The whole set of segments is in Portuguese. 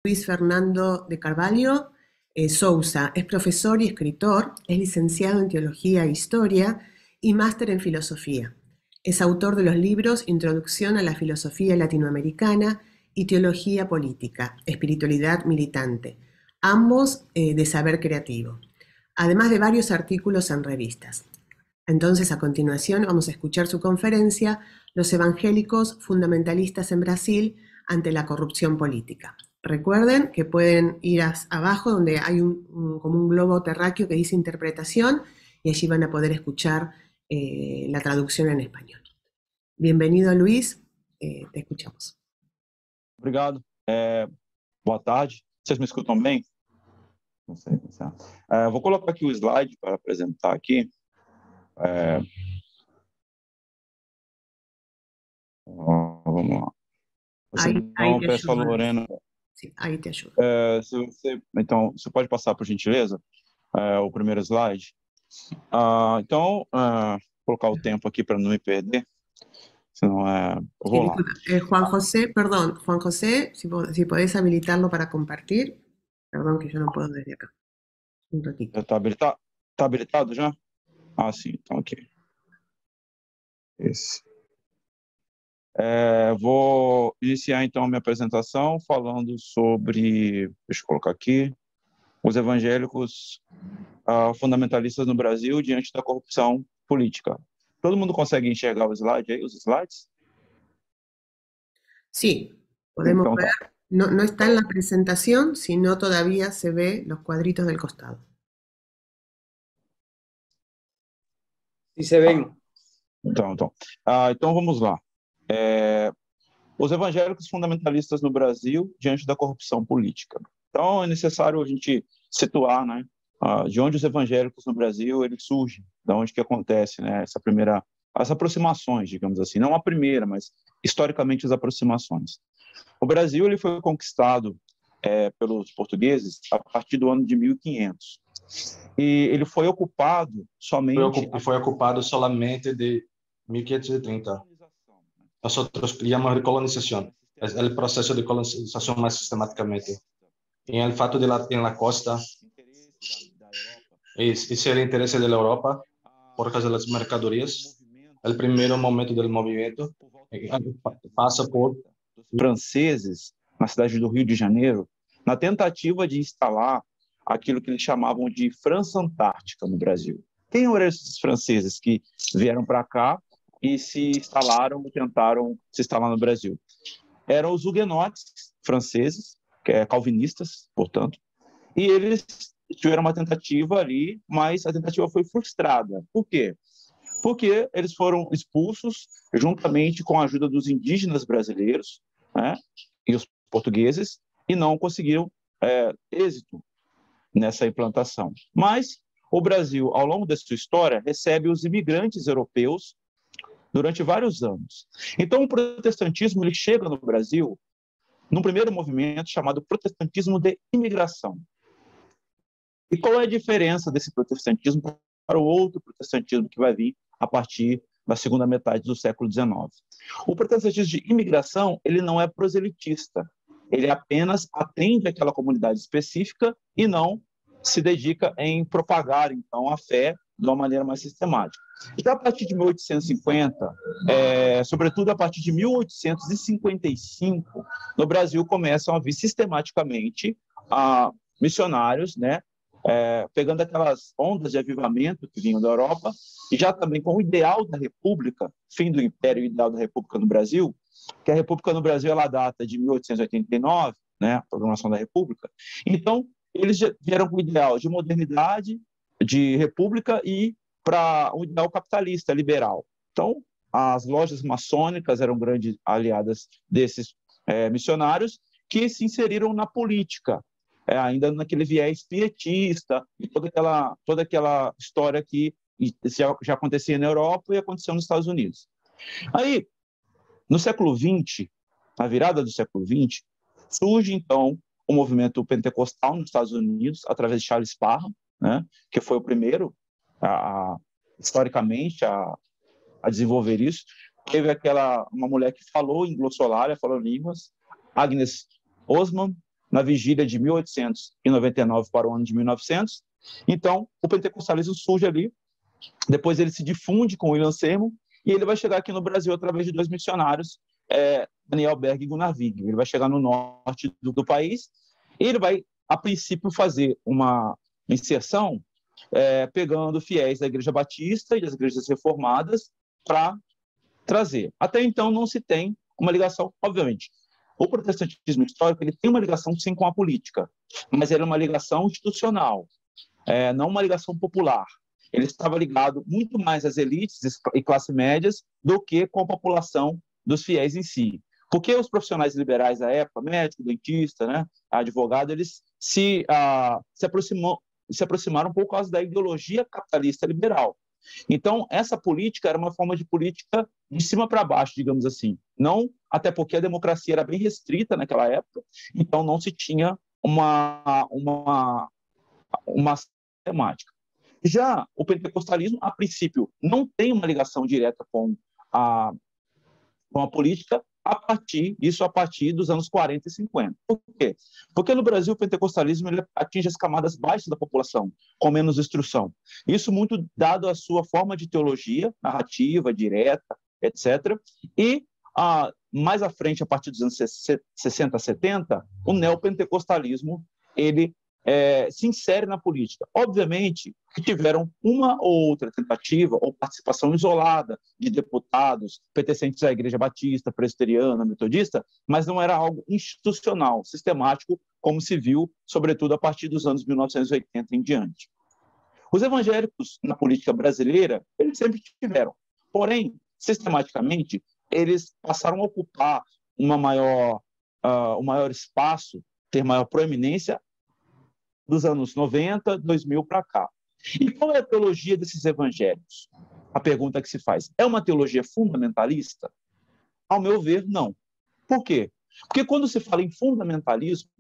Luis Fernando de Carvalho Sousa. Es profesor y escritor, es licenciado en Teología e Historia y máster en Filosofía. Es autor de los libros Introducción a la Filosofía Latinoamericana y Teología Política, Espiritualidad Militante, ambos de saber creativo, además de varios artículos en revistas. Entonces, a continuación, vamos a escuchar su conferencia, Los evangélicos fundamentalistas en Brasil ante la corrupción política. Recuerden que pueden ir abajo donde hay como un globo terráqueo que dice interpretación y allí van a poder escuchar la traducción en español. Bienvenido, Luis, te escuchamos. Obrigado. Boa tarde. Vocês me escutam bem? Não sei. Vou colocar aqui o slide para apresentar aqui. Vamos lá. Então, peço a Lorena. Sim, aí te ajuda. Então, você pode passar, por gentileza, o primeiro slide? Então, colocar o tempo aqui para não me perder. Senão, eu vou lá. Juan José, perdón, Juan José, si podés habilitarlo para compartir. Perdón que yo no puedo desde acá. Un ratito. Está habilitado já? Sim, então ok. Esse. Vou iniciar então a minha apresentação falando sobre, deixa eu colocar aqui, os evangélicos fundamentalistas no Brasil diante da corrupção política. Todo mundo consegue enxergar o slide aí, os slides? Sí, podemos Então, ver. tá. No está en la presentación, sino todavía se ve los cuadritos del costado. Sí se ven. Então vamos lá. Os evangélicos fundamentalistas no Brasil diante da corrupção política. Então é necessário a gente situar, né, de onde os evangélicos no Brasil eles surgem, de onde que acontece, né, as aproximações, digamos assim, não a primeira, mas historicamente as aproximações. O Brasil ele foi conquistado pelos portugueses a partir do ano de 1500 e ele foi ocupado somente de 1530. Nosotros llamamos de colonización, es el proceso de colonización más sistemáticamente. Y el fato de en la costa es el interés de la Europa por causa de las mercadorias. El primer momento del movimiento passa por franceses na cidade do Rio de Janeiro, na tentativa de instalar aquilo que eles chamavam de França Antártica no Brasil. Quem eram esses franceses que vieram para cá e se instalaram ou tentaram se instalar no Brasil? Eram os huguenotes franceses, calvinistas, portanto, e eles tiveram uma tentativa ali, mas a tentativa foi frustrada. Por quê? Porque eles foram expulsos juntamente com a ajuda dos indígenas brasileiros, né, e os portugueses, e não conseguiram êxito nessa implantação. Mas o Brasil, ao longo da sua história, recebe os imigrantes europeus durante vários anos. Então, o protestantismo ele chega no Brasil num primeiro movimento chamado protestantismo de imigração. E qual é a diferença desse protestantismo para o outro protestantismo que vai vir a partir da segunda metade do século XIX? O protestantismo de imigração ele não é proselitista, ele apenas atende aquela comunidade específica e não se dedica em propagar, então, a fé de uma maneira mais sistemática. Então, a partir de 1850, sobretudo a partir de 1855, no Brasil começam a vir sistematicamente missionários, né, pegando aquelas ondas de avivamento que vinham da Europa, e já também com o ideal da República, fim do Império e o ideal da República no Brasil, que a República no Brasil ela data de 1889, né, a proclamação da República. Então, eles vieram com o ideal de modernidade, de república e para um ideal capitalista, liberal. Então, as lojas maçônicas eram grandes aliadas desses missionários que se inseriram na política, ainda naquele viés pietista e toda aquela história que já acontecia na Europa e aconteceu nos Estados Unidos. Aí, no século XX, na virada do século XX, surge, então, o movimento pentecostal nos Estados Unidos, através de Charles Parham, né, que foi o primeiro, historicamente, a desenvolver isso. Teve uma mulher que falou em glossolária, falou línguas, Agnes Ozman, na vigília de 1899 para o ano de 1900. Então, o pentecostalismo surge ali, depois ele se difunde com William Seymour, e ele vai chegar aqui no Brasil através de dois missionários, Daniel Berg e Gunnar Wig. Ele vai chegar no norte do país, e ele vai, a princípio, fazer uma inserção pegando fiéis da Igreja Batista e das igrejas reformadas para trazer. Até então não se tem uma ligação, obviamente. O protestantismo histórico ele tem uma ligação, sim, com a política, mas era uma ligação institucional, não uma ligação popular. Ele estava ligado muito mais às elites e classes médias do que com a população dos fiéis em si. Porque os profissionais liberais da época, médico, dentista, né, advogado, eles se aproximaram por causa da ideologia capitalista liberal. Então, essa política era uma forma de política de cima para baixo, digamos assim. Não, até porque a democracia era bem restrita naquela época, então não se tinha uma temática. Já o pentecostalismo, a princípio, não tem uma ligação direta com a política a partir dos anos 40 e 50. Por quê? Porque no Brasil o pentecostalismo ele atinge as camadas baixas da população, com menos instrução. Isso muito dado a sua forma de teologia, narrativa, direta, etc. E mais à frente, a partir dos anos 60, 70, o neopentecostalismo ele se insere na política. Obviamente que tiveram uma ou outra tentativa ou participação isolada de deputados pertencentes à Igreja Batista, Presbiteriana, Metodista, mas não era algo institucional, sistemático, como se viu, sobretudo a partir dos anos 1980 em diante. Os evangélicos na política brasileira, eles sempre tiveram, porém, sistematicamente, eles passaram a ocupar um maior espaço, ter maior proeminência dos anos 90, 2000 para cá. E qual é a teologia desses evangélicos? A pergunta que se faz. É uma teologia fundamentalista? Ao meu ver, não. Por quê? Porque quando se fala em fundamentalismo,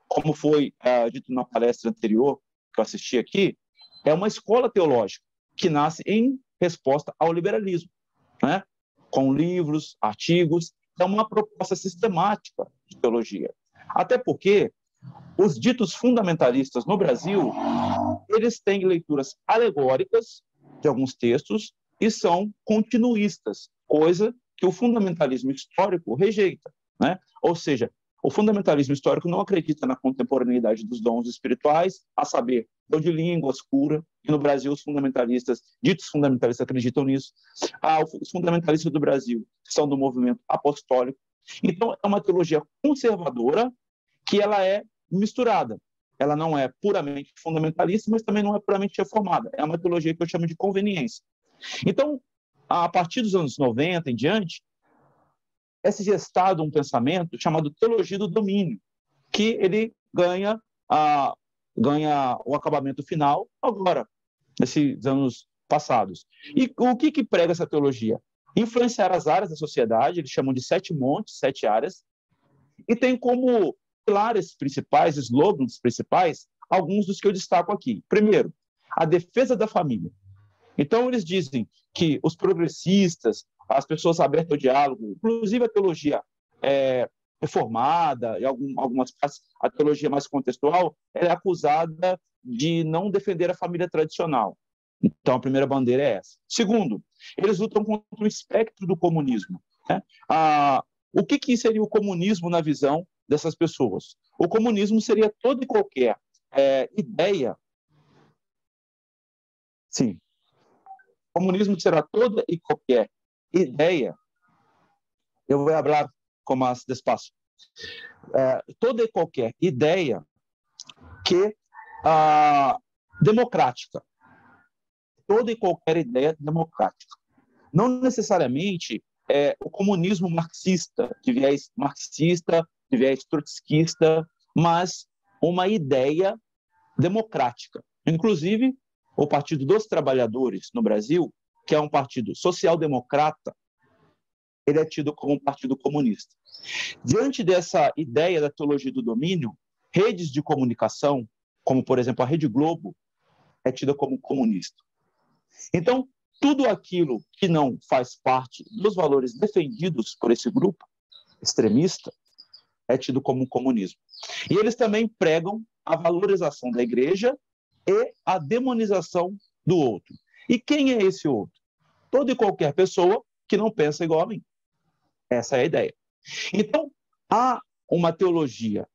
como foi dito na palestra anterior que eu assisti aqui, é uma escola teológica que nasce em resposta ao liberalismo, né? Com livros, artigos, é uma proposta sistemática de teologia. Até porque os ditos fundamentalistas no Brasil, eles têm leituras alegóricas de alguns textos e são continuistas, coisa que o fundamentalismo histórico rejeita, né? Ou seja, o fundamentalismo histórico não acredita na contemporaneidade dos dons espirituais, a saber, dom de línguas, cura, e no Brasil os ditos fundamentalistas acreditam nisso. Os fundamentalistas do Brasil são do movimento apostólico. Então, é uma teologia conservadora que ela é misturada. Ela não é puramente fundamentalista, mas também não é puramente reformada. É uma teologia que eu chamo de conveniência. Então, a partir dos anos 90 em diante, é se gestado um pensamento chamado teologia do domínio, que ele ganha o acabamento final agora, nesses anos passados. E o que prega essa teologia? Influenciar as áreas da sociedade, eles chamam de 7 montes, 7 áreas, e tem como pilares principais, slogans principais, alguns dos que eu destaco aqui. Primeiro, a defesa da família. Então, eles dizem que os progressistas, as pessoas abertas ao diálogo, inclusive a teologia reformada, e algumas partes, a teologia mais contextual, ela é acusada de não defender a família tradicional. Então, a primeira bandeira é essa. Segundo, eles lutam contra o espectro do comunismo, né? O que seria o comunismo na visão dessas pessoas? O comunismo seria toda e qualquer ideia. Sim. O comunismo será toda e qualquer ideia. Eu vou falar com mais despacio. Toda e qualquer ideia que democrática. Toda e qualquer ideia democrática. Não necessariamente o comunismo marxista, de viés marxista, de viés trotskista, mas uma ideia democrática. Inclusive, o Partido dos Trabalhadores no Brasil, que é um partido social-democrata, ele é tido como um partido comunista. Diante dessa ideia da teologia do domínio, redes de comunicação, como, por exemplo, a Rede Globo, é tida como comunista. Então, tudo aquilo que não faz parte dos valores defendidos por esse grupo extremista é tido como comunismo. E eles também pregam a valorização da igreja e a demonização do outro. E quem é esse outro? Toda e qualquer pessoa que não pensa igual a mim. Essa é a ideia. Então, há uma teologia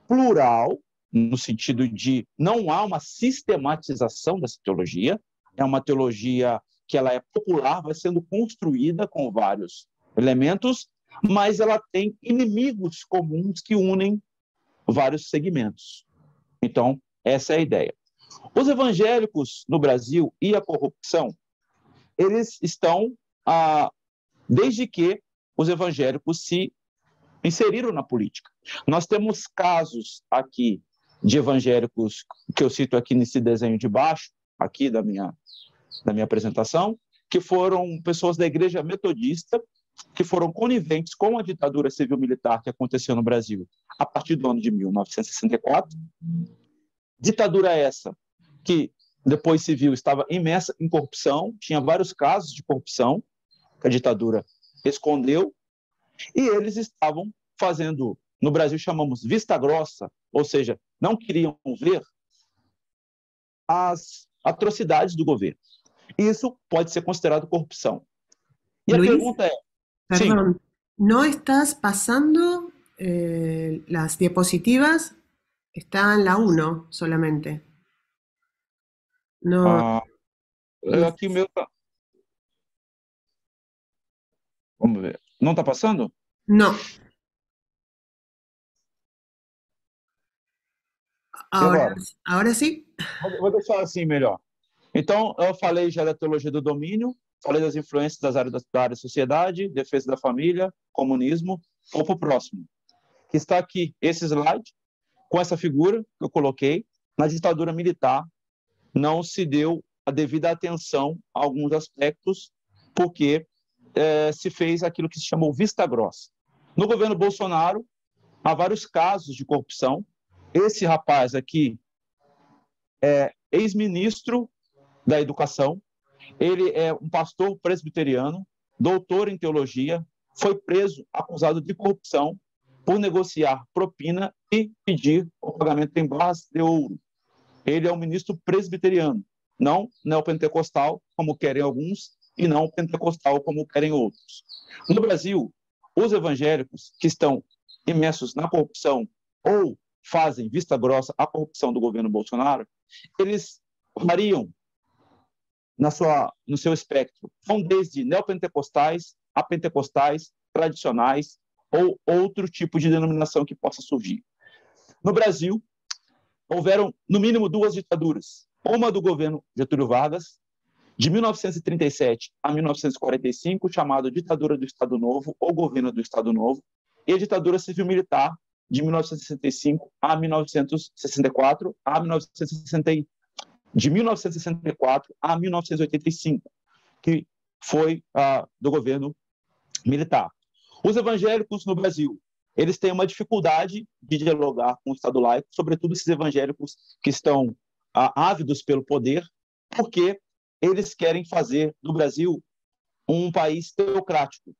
plural, no sentido de não há uma sistematização dessa teologia, é uma teologia que ela é popular, vai sendo construída com vários elementos, mas ela tem inimigos comuns que unem vários segmentos. Então, essa é a ideia. Os evangélicos no Brasil e a corrupção, eles estão, desde que os evangélicos se inseriram na política. Nós temos casos aqui de evangélicos, que eu cito aqui nesse desenho de baixo, aqui da minha apresentação, que foram pessoas da Igreja Metodista, que foram coniventes com a ditadura civil-militar que aconteceu no Brasil a partir do ano de 1964. Ditadura essa que depois se viu estava imersa em corrupção, tinha vários casos de corrupção que a ditadura escondeu, e eles estavam fazendo, no Brasil chamamos vista grossa, ou seja, não queriam ver as atrocidades do governo. Isso pode ser considerado corrupção. E Luis, a pergunta é... perdón, ¿no estás pasando las diapositivas? Está en la 1 solamente. No, no aqui o meu tá... Vamos ver. Não está passando? No. Ahora sí. Vou deixar assim melhor. Então, eu falei já da teologia do domínio, falei das influências das áreas da área sociedade, defesa da família, comunismo. Vou para o próximo, que está aqui esse slide, com essa figura que eu coloquei. Na ditadura militar, não se deu a devida atenção a alguns aspectos, porque se fez aquilo que se chamou vista grossa. No governo Bolsonaro, há vários casos de corrupção. Esse rapaz aqui é ex-ministro da Educação, ele é um pastor presbiteriano, doutor em teologia, foi preso acusado de corrupção por negociar propina e pedir o pagamento em barras de ouro. Ele é um ministro presbiteriano, não neopentecostal, como querem alguns, e não pentecostal, como querem outros. No Brasil, os evangélicos que estão imersos na corrupção ou fazem vista grossa à corrupção do governo Bolsonaro, eles variam no seu espectro. Vão desde neopentecostais a pentecostais tradicionais ou outro tipo de denominação que possa surgir. No Brasil, houveram, no mínimo, duas ditaduras. Uma do governo Getúlio Vargas, de 1937 a 1945, chamada Ditadura do Estado Novo ou Governo do Estado Novo, e a ditadura civil-militar de 1965 a 1964 a 1960, de 1964 a 1985, que foi do governo militar. Os evangélicos no Brasil, eles têm uma dificuldade de dialogar com o Estado laico, sobretudo esses evangélicos que estão ávidos pelo poder, porque eles querem fazer do Brasil um país teocrático,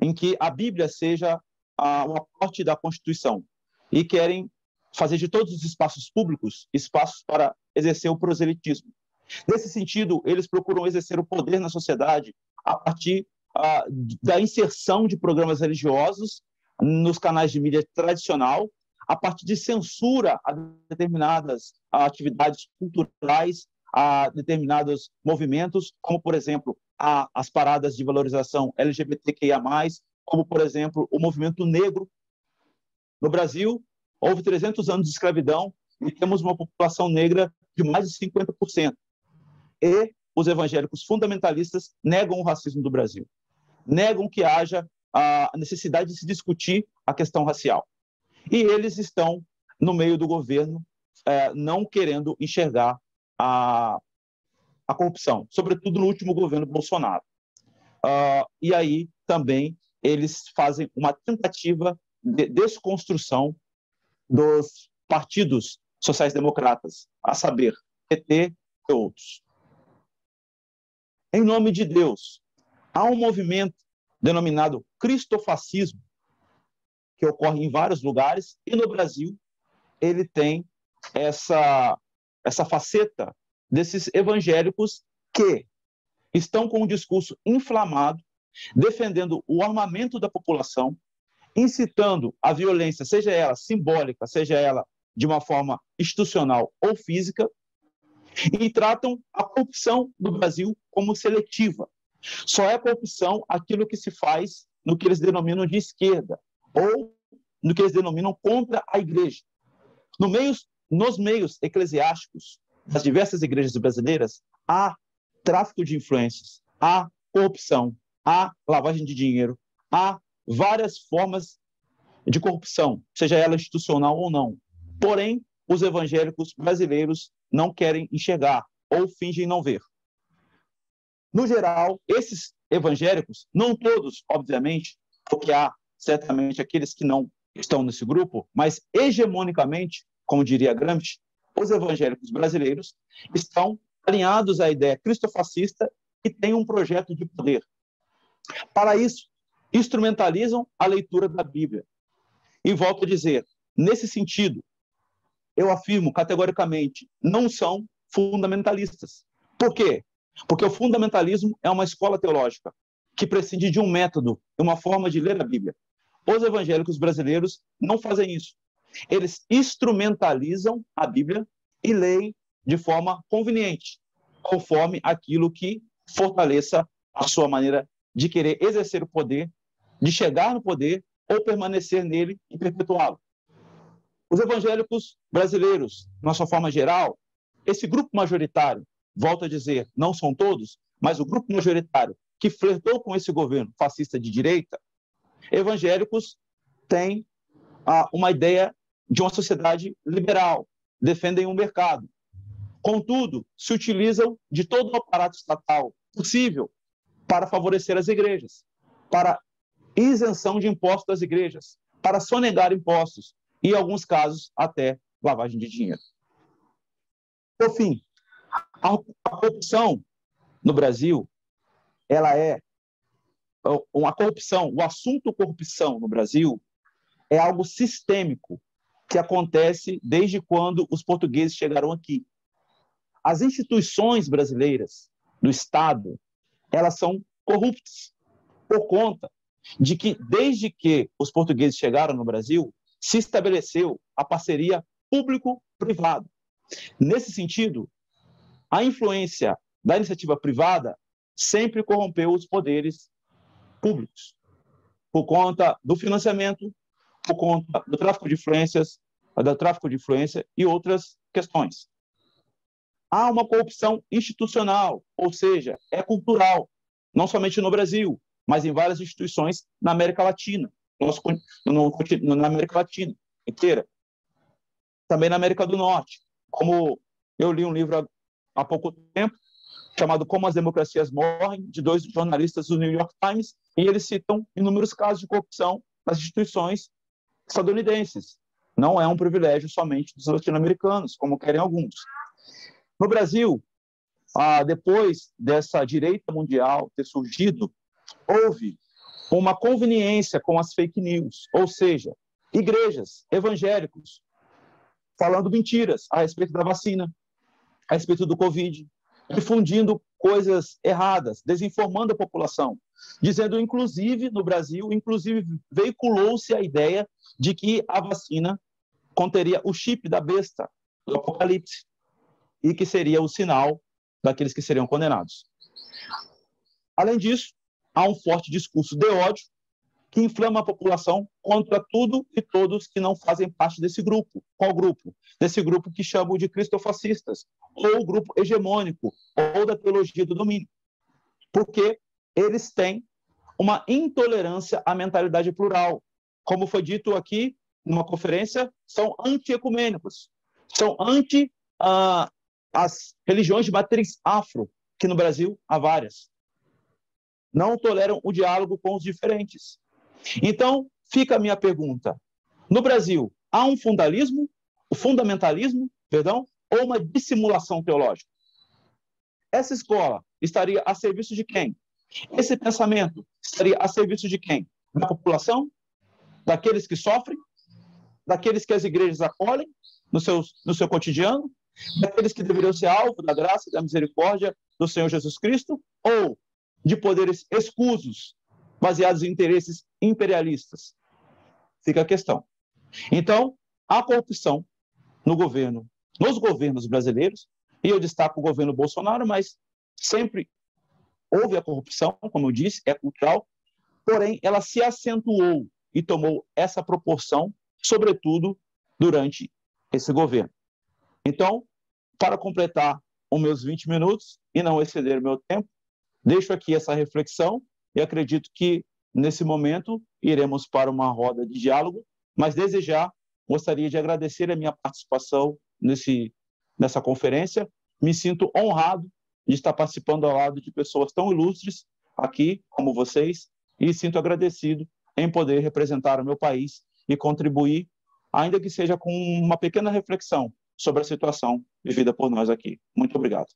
em que a Bíblia seja o aporte da Constituição, e querem fazer de todos os espaços públicos espaços para exercer o proselitismo. Nesse sentido, eles procuram exercer o poder na sociedade a partir da inserção de programas religiosos nos canais de mídia tradicional, a partir de censura a determinadas atividades culturais, a determinados movimentos, como, por exemplo, as paradas de valorização LGBTQIA+, como, por exemplo, o movimento negro. No Brasil, houve 300 anos de escravidão e temos uma população negra de mais de 50%. E os evangélicos fundamentalistas negam o racismo do Brasil, negam que haja a necessidade de se discutir a questão racial. E eles estão no meio do governo, não querendo enxergar a corrupção, sobretudo no último governo Bolsonaro. E aí também eles fazem uma tentativa de desconstrução dos partidos sociais-democratas, a saber, PT e outros. Em nome de Deus, há um movimento denominado cristofascismo, que ocorre em vários lugares, e no Brasil ele tem essa faceta desses evangélicos que estão com um discurso inflamado, defendendo o armamento da população, incitando a violência, seja ela simbólica, seja ela de uma forma institucional ou física, e tratam a corrupção no Brasil como seletiva. Só é corrupção aquilo que se faz no que eles denominam de esquerda, ou no que eles denominam contra a igreja. Nos meios eclesiásticos das diversas igrejas brasileiras, há tráfico de influências, há corrupção, há lavagem de dinheiro, há várias formas de corrupção, seja ela institucional ou não. Porém, os evangélicos brasileiros não querem enxergar ou fingem não ver. No geral, esses evangélicos, não todos, obviamente, porque há certamente aqueles que não estão nesse grupo, mas hegemonicamente, como diria Gramsci, os evangélicos brasileiros estão alinhados à ideia cristofascista e têm um projeto de poder. Para isso, instrumentalizam a leitura da Bíblia. E volto a dizer, nesse sentido, eu afirmo categoricamente, não são fundamentalistas. Por quê? Porque o fundamentalismo é uma escola teológica que prescinde de um método, uma forma de ler a Bíblia. Os evangélicos brasileiros não fazem isso. Eles instrumentalizam a Bíblia e leem de forma conveniente, conforme aquilo que fortaleça a sua maneira de querer exercer o poder, de chegar no poder ou permanecer nele e perpetuá-lo. Os evangélicos brasileiros, na sua forma geral, esse grupo majoritário, volto a dizer, não são todos, mas o grupo majoritário que flertou com esse governo fascista de direita, evangélicos têm uma ideia de uma sociedade liberal, defendem o mercado. Contudo, se utilizam de todo o aparato estatal possível para favorecer as igrejas, para isenção de impostos das igrejas, para sonegar impostos e, em alguns casos, até lavagem de dinheiro. Por fim, a corrupção no Brasil, ela é uma corrupção, o assunto corrupção no Brasil é algo sistêmico que acontece desde quando os portugueses chegaram aqui. As instituições brasileiras do Estado, elas são corruptas por conta de que, desde que os portugueses chegaram no Brasil, se estabeleceu a parceria público-privada. Nesse sentido, a influência da iniciativa privada sempre corrompeu os poderes públicos, por conta do financiamento, por conta do tráfico de influências, e outras questões. Há uma corrupção institucional, ou seja, é cultural, não somente no Brasil, mas em várias instituições na América Latina, na América Latina inteira. Também na América do Norte. Como eu li um livro há pouco tempo, chamado Como as Democracias Morrem, de 2 jornalistas do New York Times, e eles citam inúmeros casos de corrupção nas instituições estadunidenses. Não é um privilégio somente dos latino-americanos, como querem alguns. No Brasil, depois dessa direita mundial ter surgido, houve uma conveniência com as fake news, ou seja, igrejas, evangélicos, falando mentiras a respeito da vacina, a respeito do Covid, difundindo coisas erradas, desinformando a população, dizendo, inclusive, no Brasil, veiculou-se a ideia de que a vacina conteria o chip da besta, do Apocalipse, e que seria o sinal daqueles que seriam condenados. Além disso, há um forte discurso de ódio que inflama a população contra tudo e todos que não fazem parte desse grupo. Qual grupo? Desse grupo que chamam de cristofascistas, ou o grupo hegemônico, ou da teologia do domínio. Porque eles têm uma intolerância à mentalidade plural. Como foi dito aqui numa conferência, são anti-ecumênicos, são anti as religiões de matriz afro, que no Brasil há várias. Não toleram o diálogo com os diferentes. Então, fica a minha pergunta. No Brasil, há um fundamentalismo, ou uma dissimulação teológica? Essa escola estaria a serviço de quem? Esse pensamento estaria a serviço de quem? Da população? daqueles que sofrem, daqueles que as igrejas acolhem no seu cotidiano, daqueles que deveriam ser alvo da graça e da misericórdia do Senhor Jesus Cristo, ou de poderes escusos, baseados em interesses imperialistas? Fica a questão. Então, a corrupção no governo, nos governos brasileiros, e eu destaco o governo Bolsonaro, mas sempre houve a corrupção, como eu disse, é cultural, porém ela se acentuou e tomou essa proporção, sobretudo durante esse governo. Então, para completar os meus 20 minutos e não exceder o meu tempo, deixo aqui essa reflexão e acredito que, nesse momento, iremos para uma roda de diálogo, mas desde já gostaria de agradecer a minha participação nessa conferência. Me sinto honrado de estar participando ao lado de pessoas tão ilustres aqui, como vocês, e sinto agradecido em poder representar o meu país e contribuir, ainda que seja com uma pequena reflexão sobre a situação vivida por nós aqui. Muito obrigado.